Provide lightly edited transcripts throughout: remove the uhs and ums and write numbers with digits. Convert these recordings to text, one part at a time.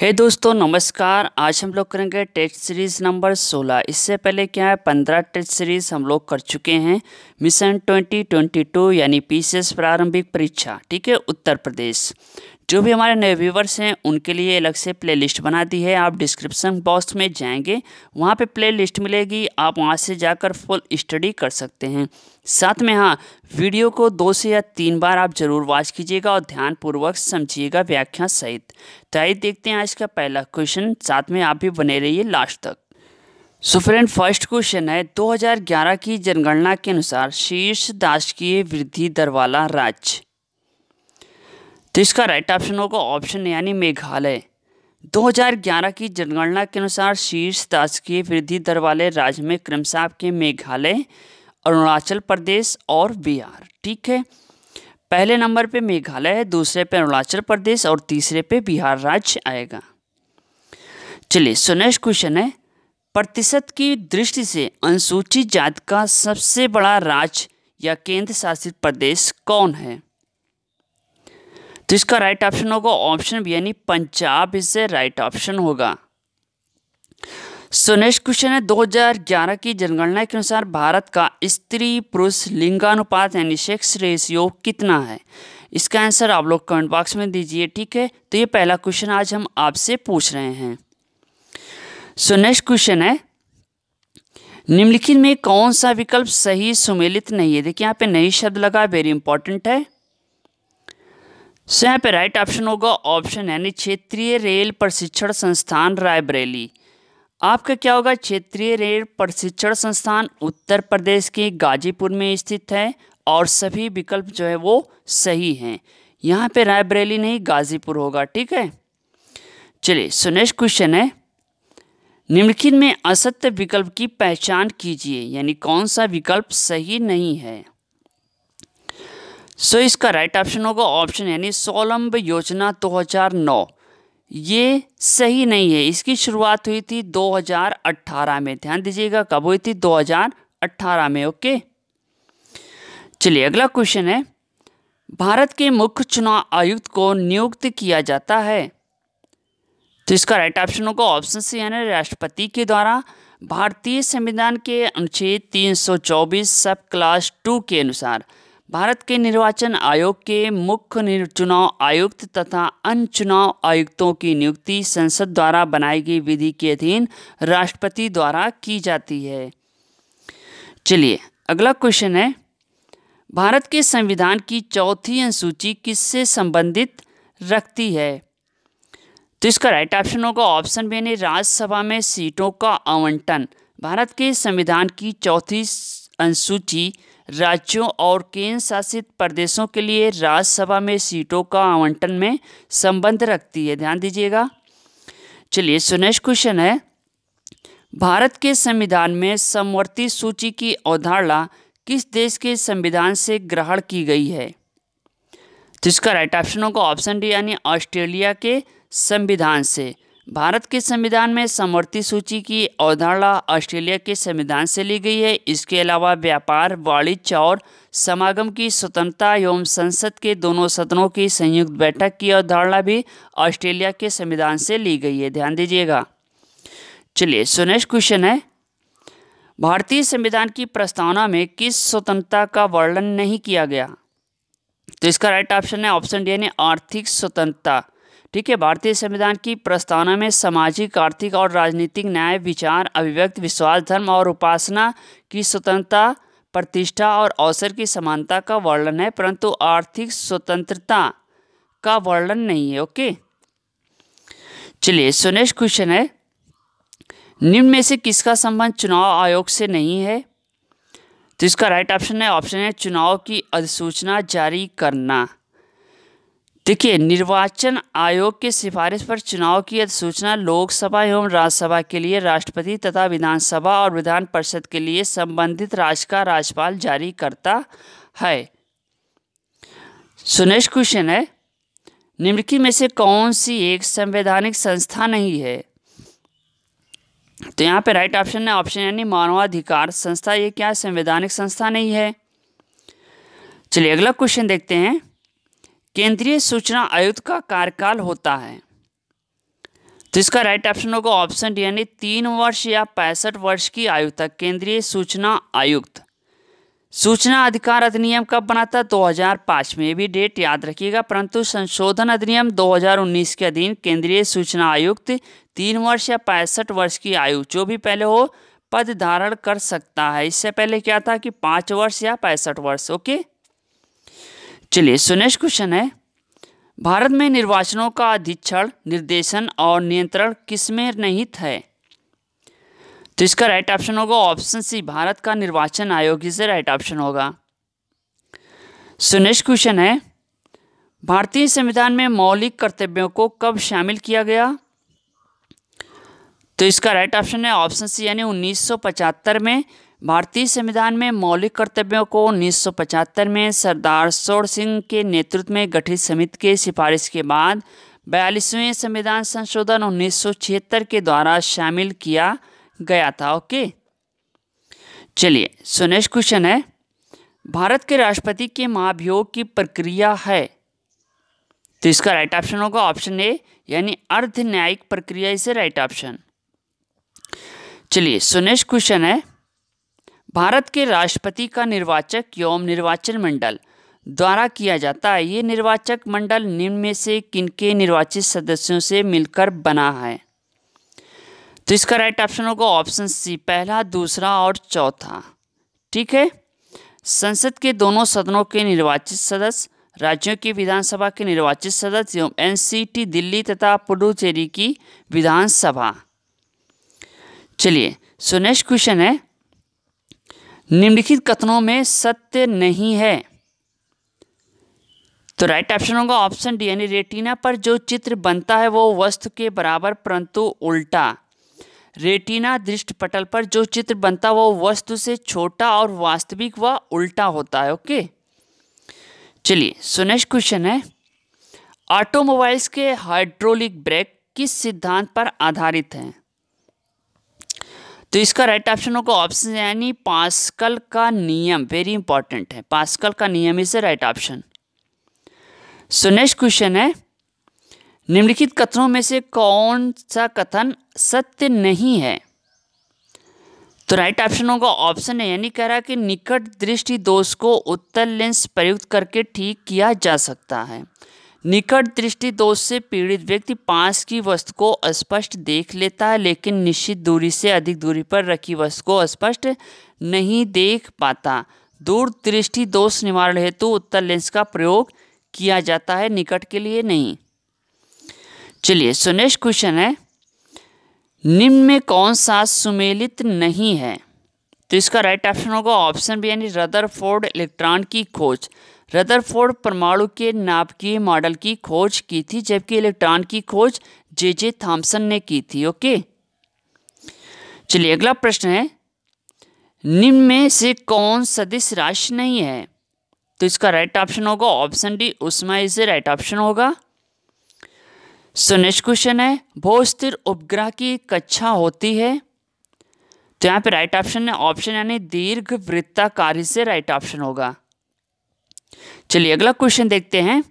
हे दोस्तों नमस्कार। आज हम लोग करेंगे टेस्ट सीरीज़ नंबर 16। इससे पहले क्या है 15 टेस्ट सीरीज़ हम लोग कर चुके हैं। मिशन 2022 यानी पीसीएस प्रारंभिक परीक्षा, ठीक है, उत्तर प्रदेश। जो भी हमारे नए व्यूवर्स हैं उनके लिए अलग से प्लेलिस्ट बना दी है। आप डिस्क्रिप्शन बॉक्स में जाएंगे, वहाँ पे प्लेलिस्ट मिलेगी, आप वहाँ से जाकर फुल स्टडी कर सकते हैं। साथ में हाँ, वीडियो को 2 से या 3 बार आप ज़रूर वॉच कीजिएगा और ध्यानपूर्वक समझिएगा व्याख्या सहित। तो आइए देखते हैं आज का पहला क्वेश्चन, साथ में आप भी बने रहिए लास्ट तक। सो फ्रेंड, फर्स्ट क्वेश्चन है 2011 की जनगणना के अनुसार शीर्ष शासकीय वृद्धि दर वाला राज्य। तो इसका राइट ऑप्शन होगा ऑप्शन यानी मेघालय। 2011 की जनगणना के अनुसार शीर्ष शासकीय वृद्धि दर वाले राज्य में क्रमशः आपके मेघालय, अरुणाचल प्रदेश और बिहार, ठीक है। पहले नंबर पे मेघालय है, दूसरे पे अरुणाचल प्रदेश और तीसरे पे बिहार राज्य आएगा। चलिए सो नेक्स्ट क्वेश्चन है, प्रतिशत की दृष्टि से अनुसूचित जाति का सबसे बड़ा राज्य या केंद्र शासित प्रदेश कौन है? तो इसका राइट ऑप्शन होगा ऑप्शन बी यानी पंजाब, इससे राइट ऑप्शन होगा। सो नेक्स्ट क्वेश्चन है 2011 की जनगणना के अनुसार भारत का स्त्री पुरुष लिंगानुपात यानी सेक्स रेशियो कितना है? इसका आंसर आप लोग कमेंट बॉक्स में दीजिए, ठीक है। तो ये पहला क्वेश्चन आज हम आपसे पूछ रहे हैं। सो नेक्स्ट क्वेश्चन है, निम्नलिखित में कौन सा विकल्प सही सुमेलित नहीं है? देखिए यहाँ पे नई शब्द लगा, वेरी इंपॉर्टेंट है। सो यहाँ पे राइट ऑप्शन होगा ऑप्शन यानी क्षेत्रीय रेल प्रशिक्षण संस्थान रायबरेली। आपका क्या होगा, क्षेत्रीय रेल प्रशिक्षण संस्थान उत्तर प्रदेश के गाजीपुर में स्थित है और सभी विकल्प जो है वो सही हैं। यहाँ पे रायबरेली नहीं गाजीपुर होगा, ठीक है। चलिए सो नेक्स्ट क्वेश्चन है, निम्नलिखित में असत्य विकल्प की पहचान कीजिए, यानी कौन सा विकल्प सही नहीं है? सो इसका राइट ऑप्शन होगा ऑप्शन यानी स्वावलंब योजना 2009, ये सही नहीं है। इसकी शुरुआत हुई थी 2018 में, ध्यान दीजिएगा कब हुई थी, 2018 में, ओके। चलिए अगला क्वेश्चन है, भारत के मुख्य चुनाव आयुक्त को नियुक्त किया जाता है? तो इसका राइट ऑप्शन होगा ऑप्शन सी यानी राष्ट्रपति के द्वारा। भारतीय संविधान के अनुच्छेद 324 सब क्लास 2 के अनुसार भारत के निर्वाचन आयोग के मुख्य चुनाव आयुक्त तथा अन्य चुनाव आयुक्तों की नियुक्ति संसद द्वारा बनाई गई विधि के अधीन राष्ट्रपति द्वारा की जाती है। चलिए अगला क्वेश्चन है, भारत के संविधान की चौथी अनुसूची किससे संबंधित रखती है? तो इसका राइट ऑप्शन होगा ऑप्शन बी यानी राज्यसभा में सीटों का आवंटन। भारत के संविधान की चौथी अनुसूची राज्यों और केंद्र शासित प्रदेशों के लिए राज्यसभा में सीटों का आवंटन में संबंध रखती है, ध्यान दीजिएगा। चलिए सो नेक्स्ट क्वेश्चन है, भारत के संविधान में समवर्ती सूची की अवधारणा किस देश के संविधान से ग्रहण की गई है? तो इसका राइट ऑप्शन होगा ऑप्शन डी यानी ऑस्ट्रेलिया के संविधान से। भारत के संविधान में समवर्ती सूची की अवधारणा ऑस्ट्रेलिया के संविधान से ली गई है। इसके अलावा व्यापार, वाणिज्य और समागम की स्वतंत्रता एवं संसद के दोनों सदनों की संयुक्त बैठक की अवधारणा भी ऑस्ट्रेलिया के संविधान से ली गई है, ध्यान दीजिएगा। चलिए सो नेक्स्ट क्वेश्चन है, भारतीय संविधान की प्रस्तावना में किस स्वतंत्रता का वर्णन नहीं किया गया? तो इसका राइट ऑप्शन है ऑप्शन डी यानी आर्थिक स्वतंत्रता, ठीक है। भारतीय संविधान की प्रस्तावना में सामाजिक, आर्थिक और राजनीतिक न्याय, विचार, अभिव्यक्ति, विश्वास, धर्म और उपासना की स्वतंत्रता, प्रतिष्ठा और अवसर की समानता का वर्णन है, परंतु आर्थिक स्वतंत्रता का वर्णन नहीं है, ओके। चलिए सो नेक्स्ट क्वेश्चन है, निम्न में से किसका संबंध चुनाव आयोग से नहीं है? तो इसका राइट ऑप्शन है चुनाव की अधिसूचना जारी करना। देखिए, निर्वाचन आयोग के सिफारिश पर चुनाव की अधिसूचना लोकसभा एवं राज्यसभा के लिए राष्ट्रपति तथा विधानसभा और विधान परिषद के लिए संबंधित राज्य का राज्यपाल जारी करता है। सो नेक्स्ट क्वेश्चन है, निम्नलिखित में से कौन सी एक संवैधानिक संस्था नहीं है? तो यहाँ पे राइट ऑप्शन है ऑप्शन यानी मानवाधिकार संस्था, ये क्या संवैधानिक संस्था नहीं है। चलिए अगला क्वेश्चन देखते हैं, केंद्रीय सूचना आयुक्त का कार्यकाल होता है? तो इसका राइट ऑप्शन होगा ऑप्शन डी यानी 3 वर्ष या 65 वर्ष की आयु तक। केंद्रीय सूचना आयुक्त। सूचना अधिकार अधिनियम कब बना था? 2005 में। ये भी डेट याद रखिएगा। परंतु संशोधन अधिनियम 2019 के अधीन केंद्रीय सूचना आयुक्त 3 वर्ष या 65 वर्ष की आयु जो भी पहले हो पद धारण कर सकता है। इससे पहले क्या था कि 5 वर्ष या 65 वर्ष। ओके, चलिए सो नेक्स्ट क्वेश्चन है, भारत में निर्वाचनों का अधीक्षण, निर्देशन और नियंत्रण किसमें निहित है? तो इसका राइट ऑप्शन होगा ऑप्शन सी, भारत का निर्वाचन आयोग। इसे राइट ऑप्शन होगा। सो नेक्स्ट क्वेश्चन है, भारतीय संविधान में मौलिक कर्तव्यों को कब शामिल किया गया? तो इसका राइट ऑप्शन है ऑप्शन सी यानी 1975 में। भारतीय संविधान में मौलिक कर्तव्यों को 1975 में सरदार सौर सिंह के नेतृत्व में गठित समिति के सिफारिश के बाद 42वें संविधान संशोधन 1976 के द्वारा शामिल किया गया था। ओके, चलिए सो नेक्स्ट क्वेश्चन है, भारत के राष्ट्रपति के महाभियोग की प्रक्रिया है? तो इसका राइट ऑप्शन होगा ऑप्शन ए यानी अर्ध न्यायिक प्रक्रिया। इसे राइट ऑप्शन। चलिए सो नेक्स्ट क्वेश्चन है, भारत के राष्ट्रपति का निर्वाचक एवं निर्वाचन मंडल द्वारा किया जाता है। ये निर्वाचक मंडल निम्न में से किनके निर्वाचित सदस्यों से मिलकर बना है? तो इसका राइट ऑप्शन होगा ऑप्शन सी, पहला, दूसरा और चौथा। ठीक है, संसद के दोनों सदनों के निर्वाचित सदस्य, राज्यों की विधानसभा के निर्वाचित सदस्य एवं एनसीटी दिल्ली तथा पुडुचेरी की विधानसभा। चलिए सो नेक्स्ट क्वेश्चन है, निम्नलिखित कथनों में सत्य नहीं है। तो राइट ऑप्शन होगा ऑप्शन डी यानी रेटिना पर जो चित्र बनता है वो वस्तु के बराबर परंतु उल्टा। रेटिना दृष्टिपटल पर जो चित्र बनता है वो वस्तु से छोटा और वास्तविक व उल्टा होता है। ओके, चलिए सो नेक्स्ट क्वेश्चन है, ऑटोमोबाइल्स के हाइड्रोलिक ब्रेक किस सिद्धांत पर आधारित हैं? तो इसका राइट ऑप्शन होगा ऑप्शन यानी पास्कल का नियम। वेरी इंपॉर्टेंट है, पास्कल का नियम इसे right option. So next question है, निम्नलिखित कथनों में से कौन सा कथन सत्य नहीं है? तो राइट ऑप्शन होगा ऑप्शन है यानी कह रहा है कि निकट दृष्टि दोष को उत्तल लेंस प्रयुक्त करके ठीक किया जा सकता है। निकट दृष्टि दोष से पीड़ित व्यक्ति पास की वस्तु को स्पष्ट देख लेता है लेकिन निश्चित दूरी से अधिक दूरी पर रखी वस्तु को स्पष्ट नहीं देख पाता। दूर दृष्टि दोष निवारण हेतु उत्तल लेंस का प्रयोग किया जाता है, निकट के लिए नहीं। चलिए सो नेक्स्ट क्वेश्चन है, निम्न में कौन सा सुमेलित नहीं है? तो इसका राइट ऑप्शन होगा ऑप्शन बी यानी रदरफोर्ड इलेक्ट्रॉन की खोज। रदरफोर्ड परमाणु के नाभिकीय मॉडल की खोज की थी जबकि इलेक्ट्रॉन की खोज जे थॉमसन ने की थी। ओके, चलिए अगला प्रश्न है, निम्न में से कौन सदिश राशि नहीं है? तो इसका राइट ऑप्शन होगा ऑप्शन डी उष्मा। इसे राइट ऑप्शन होगा। सो नेक्स्ट क्वेश्चन है, भूस्थिर उपग्रह की कक्षा होती है? तो यहाँ पे राइट ऑप्शन है ऑप्शन यानी दीर्घ वृत्ताकार। से राइट ऑप्शन होगा। चलिए अगला क्वेश्चन देखते हैं,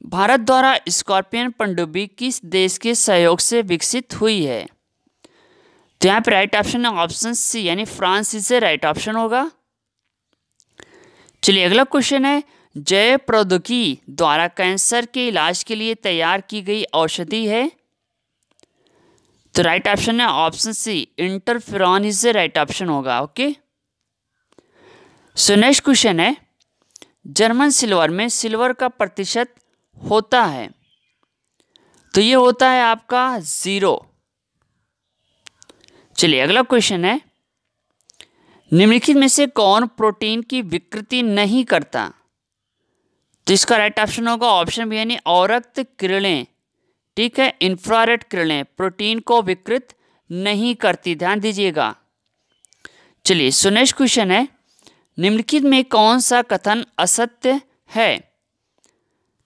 भारत द्वारा स्कॉर्पियन पनडुब्बी किस देश के सहयोग से विकसित हुई है? तो यहाँ पे राइट ऑप्शन है ऑप्शन सी यानी फ्रांस। से राइट ऑप्शन होगा। चलिए अगला क्वेश्चन है, जैव प्रौद्योगिकी द्वारा कैंसर के इलाज के लिए तैयार की गई औषधि है? तो राइट ऑप्शन है ऑप्शन सी इंटरफेरॉन। इससे राइट ऑप्शन होगा। ओके, सो नेक्स्ट क्वेश्चन है, जर्मन सिल्वर में सिल्वर का प्रतिशत होता है? तो ये होता है आपका 0। चलिए अगला क्वेश्चन है, निम्नलिखित में से कौन प्रोटीन की विकृति नहीं करता? तो इसका राइट ऑप्शन होगा ऑप्शन बी यानी अवरक्त किरणें। ठीक है, इंफ्रारेड किरणें प्रोटीन को विकृत नहीं करती, ध्यान दीजिएगा। चलिए सो नेक्स्ट क्वेश्चन है, निम्नलिखित में कौन सा कथन असत्य है?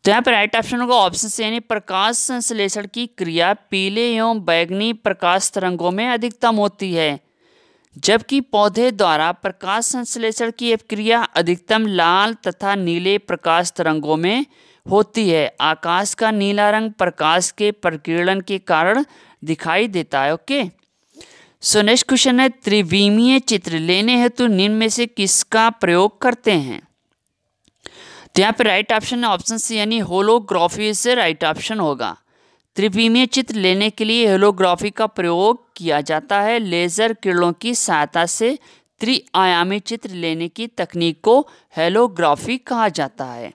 तो यहाँ पर राइट ऑप्शन होगा ऑप्शन सी यानी प्रकाश संश्लेषण की क्रिया पीले एवं बैंगनी प्रकाश तरंगों में अधिकतम होती है जबकि पौधे द्वारा प्रकाश संश्लेषण की क्रिया अधिकतम लाल तथा नीले प्रकाश तरंगों में होती है। आकाश का नीला रंग प्रकाश के प्रकीर्णन के कारण दिखाई देता है। ओके, सो नेक्स्ट क्वेश्चन है, त्रिविमीय चित्र लेने हेतु निम्न में से किसका प्रयोग करते हैं? तो यहाँ पे राइट ऑप्शन है ऑप्शन सी यानी होलोग्राफी से राइट ऑप्शन होगा। त्रिविमीय चित्र लेने के लिए होलोग्राफी का प्रयोग किया जाता है। लेजर किरणों की सहायता से त्रिआयामी चित्र लेने की तकनीक को होलोग्राफी कहा जाता है।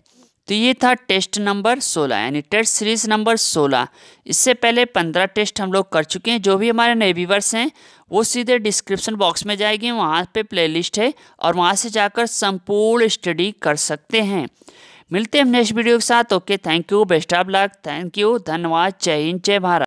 तो ये था टेस्ट नंबर 16 यानी टेस्ट सीरीज नंबर 16। इससे पहले 15 टेस्ट हम लोग कर चुके हैं। जो भी हमारे नए व्यूअर्स हैं वो सीधे डिस्क्रिप्शन बॉक्स में जाएंगे, वहाँ पे प्लेलिस्ट है और वहाँ से जाकर संपूर्ण स्टडी कर सकते हैं। मिलते हैं नेक्स्ट वीडियो के साथ। Okay, thank you, best of luck, thank you, धन्यवाद, जय हिंद, जय भारत।